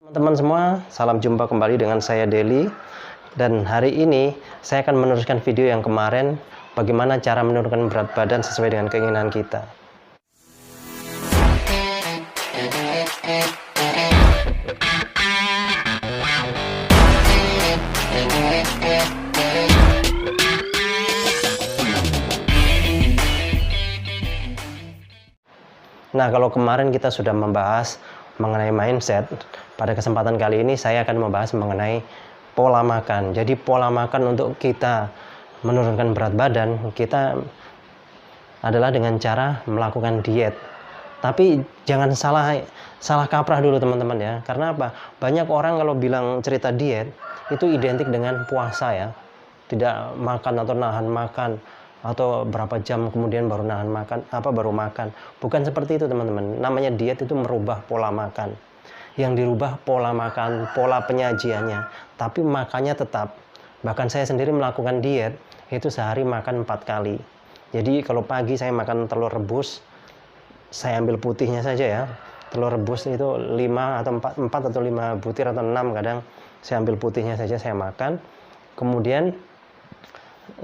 Teman-teman semua, salam jumpa kembali dengan saya Deli. Dan hari ini saya akan meneruskan video yang kemarin, bagaimana cara menurunkan berat badan sesuai dengan keinginan kita. Nah, kalau kemarin kita sudah membahas mengenai mindset, pada kesempatan kali ini saya akan membahas mengenai pola makan. Jadi pola makan untuk kita menurunkan berat badan kita adalah dengan cara melakukan diet. Tapi jangan salah kaprah dulu teman-teman ya. Karena apa? Banyak orang kalau bilang cerita diet itu identik dengan puasa ya. Tidak makan atau nahan makan atau berapa jam kemudian baru nahan makan, baru makan. Bukan seperti itu teman-teman. Namanya diet itu merubah pola makan. Yang dirubah pola makan, pola penyajiannya, tapi makannya tetap. Bahkan saya sendiri melakukan diet itu sehari makan 4 kali. Jadi kalau pagi saya makan telur rebus, saya ambil putihnya saja ya. Telur rebus itu 5 atau 4 atau 5 butir atau 6 kadang saya ambil putihnya saja saya makan. Kemudian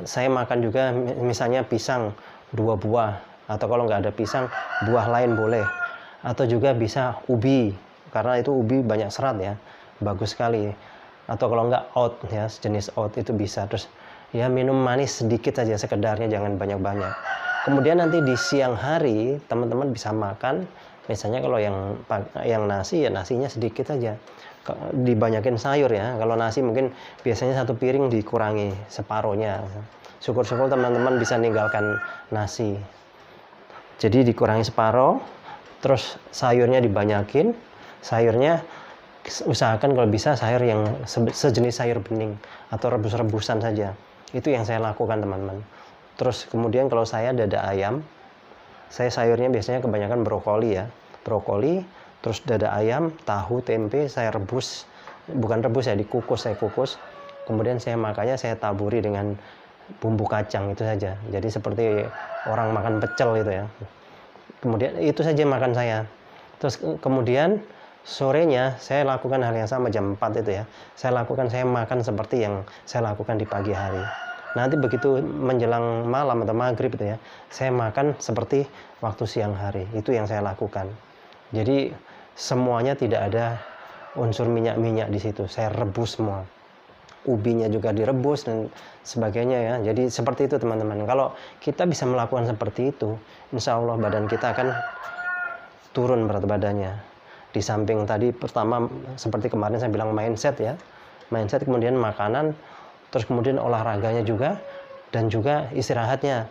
saya makan juga misalnya pisang 2 buah, atau kalau nggak ada pisang buah lain boleh, atau juga bisa ubi karena itu ubi banyak serat ya, bagus sekali. Atau kalau nggak oat ya, sejenis oat itu bisa. Terus ya minum manis sedikit saja sekedarnya, jangan banyak-banyak. Kemudian nanti di siang hari teman-teman bisa makan misalnya kalau yang nasi ya nasinya sedikit saja, dibanyakin sayur ya. Kalau nasi mungkin biasanya 1 piring dikurangi separuhnya. Syukur-syukur teman-teman bisa ninggalkan nasi, jadi dikurangi separuh. Terus sayurnya dibanyakin, sayurnya usahakan kalau bisa sayur yang sejenis sayur bening atau rebus-rebusan saja. Itu yang saya lakukan teman-teman. Terus kemudian kalau saya dada ayam, saya sayurnya biasanya kebanyakan brokoli ya, brokoli. Terus dada ayam, tahu, tempe saya rebus, bukan rebus ya, dikukus, saya kukus. Kemudian saya makannya saya taburi dengan bumbu kacang itu saja. Jadi seperti orang makan pecel gitu ya. Kemudian itu saja makan saya. Terus kemudian sorenya saya lakukan hal yang sama jam 4 itu ya. Saya makan seperti yang saya lakukan di pagi hari. Nanti begitu menjelang malam atau maghrib itu ya, saya makan seperti waktu siang hari. Itu yang saya lakukan. Jadi semuanya tidak ada unsur minyak-minyak di situ. Saya rebus semua. Ubinya juga direbus dan sebagainya ya. Jadi seperti itu teman-teman. Kalau kita bisa melakukan seperti itu, insya Allah badan kita akan turun berat badannya. Di samping tadi pertama seperti kemarin saya bilang mindset ya. Mindset, kemudian makanan, terus kemudian olahraganya juga, dan juga istirahatnya.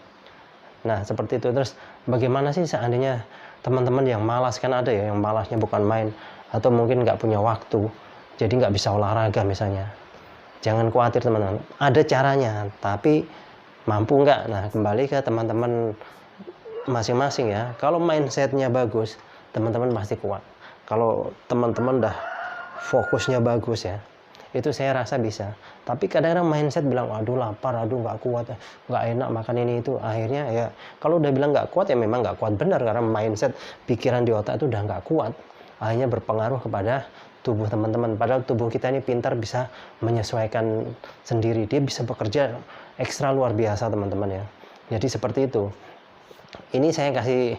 Nah seperti itu. Terus bagaimana sih seandainya teman-teman yang malas, kan ada ya yang malasnya bukan main, atau mungkin nggak punya waktu, jadi nggak bisa olahraga misalnya. Jangan khawatir teman-teman, ada caranya, tapi mampu nggak? Nah kembali ke teman-teman masing-masing ya. Kalau mindsetnya bagus, teman-teman pasti kuat. Kalau teman-teman dah fokusnya bagus ya, itu saya rasa bisa. Tapi kadang-kadang mindset bilang, aduh lapar, aduh nggak kuat, nggak enak makan ini itu. Akhirnya ya kalau udah bilang nggak kuat ya memang nggak kuat benar, karena mindset, pikiran di otak itu udah nggak kuat. Akhirnya berpengaruh kepada tubuh teman-teman. Padahal tubuh kita ini pintar, bisa menyesuaikan sendiri. Dia bisa bekerja ekstra luar biasa teman-teman ya. Jadi seperti itu. Ini saya kasih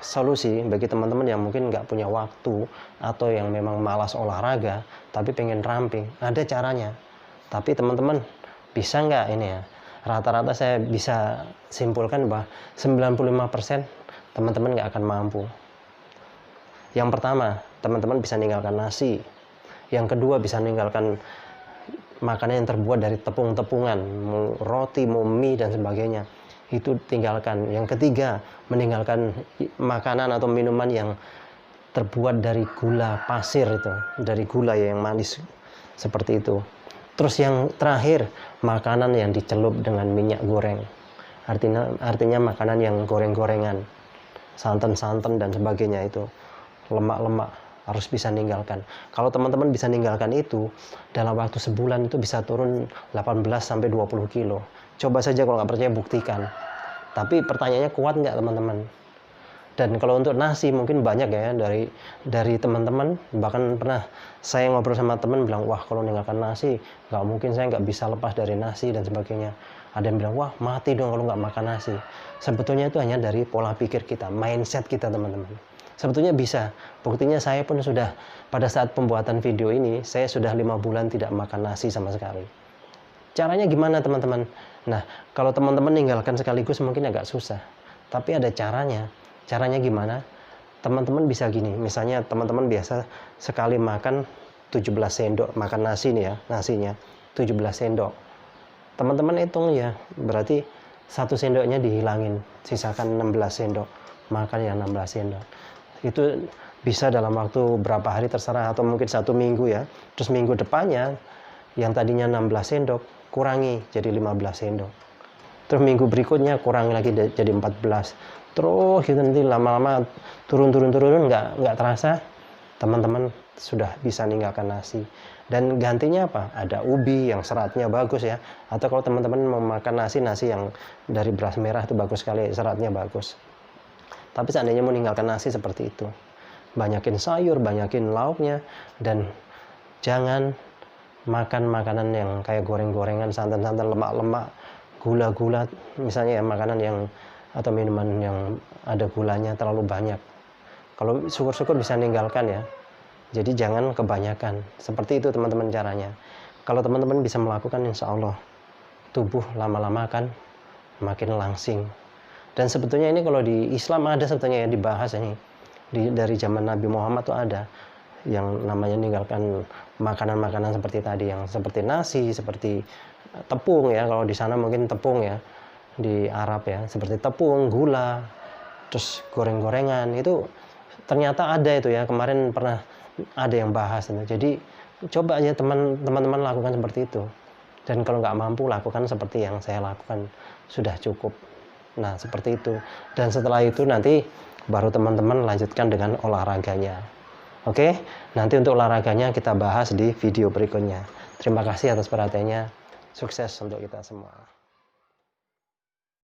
solusi bagi teman-teman yang mungkin nggak punya waktu atau yang memang malas olahraga tapi pengen ramping. Ada caranya. Tapi teman-teman bisa nggak ini ya? Rata-rata saya bisa simpulkan bahwa 95% teman-teman nggak akan mampu. Yang pertama, teman-teman bisa ninggalkan nasi. Yang kedua, bisa ninggalkan makanan yang terbuat dari tepung-tepungan, roti, mie dan sebagainya. Itu tinggalkan. Yang ketiga, meninggalkan makanan atau minuman yang terbuat dari gula pasir itu, dari gula yang manis seperti itu. Terus yang terakhir, makanan yang dicelup dengan minyak goreng. Artinya makanan yang goreng-gorengan, santan-santan dan sebagainya itu, lemak-lemak, harus bisa ninggalkan. Kalau teman-teman bisa ninggalkan itu, dalam waktu sebulan itu bisa turun 18-20 kilo. Coba saja, kalau nggak percaya buktikan. Tapi pertanyaannya, kuat nggak teman-teman? Dan kalau untuk nasi mungkin banyak ya dari teman-teman, bahkan pernah saya ngobrol sama teman bilang, wah kalau meninggalkan nasi nggak mungkin, saya nggak bisa lepas dari nasi dan sebagainya. Ada yang bilang, wah mati dong kalau nggak makan nasi. Sebetulnya itu hanya dari pola pikir kita, mindset kita teman-teman. Sebetulnya bisa. Buktinya saya pun sudah pada saat pembuatan video ini, saya sudah 5 bulan tidak makan nasi sama sekali. Caranya gimana teman-teman? Nah, kalau teman-teman ninggalkan sekaligus mungkin agak susah. Tapi ada caranya. Caranya gimana? Teman-teman bisa gini, misalnya teman-teman biasa sekali makan 17 sendok, makan nasi nih ya, nasinya 17 sendok. Teman-teman hitung ya, berarti 1 sendoknya dihilangin, sisakan 16 sendok, makan ya 16 sendok. Itu bisa dalam waktu berapa hari terserah, atau mungkin 1 minggu ya. Terus minggu depannya, yang tadinya 16 sendok, kurangi jadi 15 sendok. Terus minggu berikutnya kurangi lagi jadi 14. Terus gitu, nanti lama-lama turun nggak terasa teman-teman sudah bisa ninggalkan nasi. Dan gantinya apa? Ada ubi yang seratnya bagus ya, atau kalau teman-teman mau makan nasi yang dari beras merah itu bagus sekali, seratnya bagus. Tapi seandainya mau meninggalkan nasi seperti itu, banyakin sayur, banyakin lauknya, dan jangan makan makanan yang kayak goreng-gorengan, santan-santan, lemak-lemak, gula-gula, misalnya ya, makanan yang atau minuman yang ada gulanya terlalu banyak. Kalau syukur-syukur bisa ninggalkan ya. Jadi jangan kebanyakan. Seperti itu teman-teman caranya. Kalau teman-teman bisa melakukan, insya Allah tubuh lama-lama akan makin langsing. Dan sebetulnya ini kalau di Islam ada sebetulnya ya, dibahas ini. Dari zaman Nabi Muhammad tuh ada yang namanya ninggalkan makanan-makanan seperti tadi, yang seperti nasi, seperti tepung ya, kalau di sana mungkin tepung ya, di Arab ya, seperti tepung, gula, terus goreng-gorengan, itu ternyata ada itu ya, kemarin pernah ada yang bahas itu. Jadi coba aja teman-teman lakukan seperti itu, dan kalau nggak mampu lakukan seperti yang saya lakukan, sudah cukup. Nah seperti itu, dan setelah itu nanti baru teman-teman lanjutkan dengan olahraganya. Oke, nanti untuk olahraganya kita bahas di video berikutnya. Terima kasih atas perhatiannya, sukses untuk kita semua.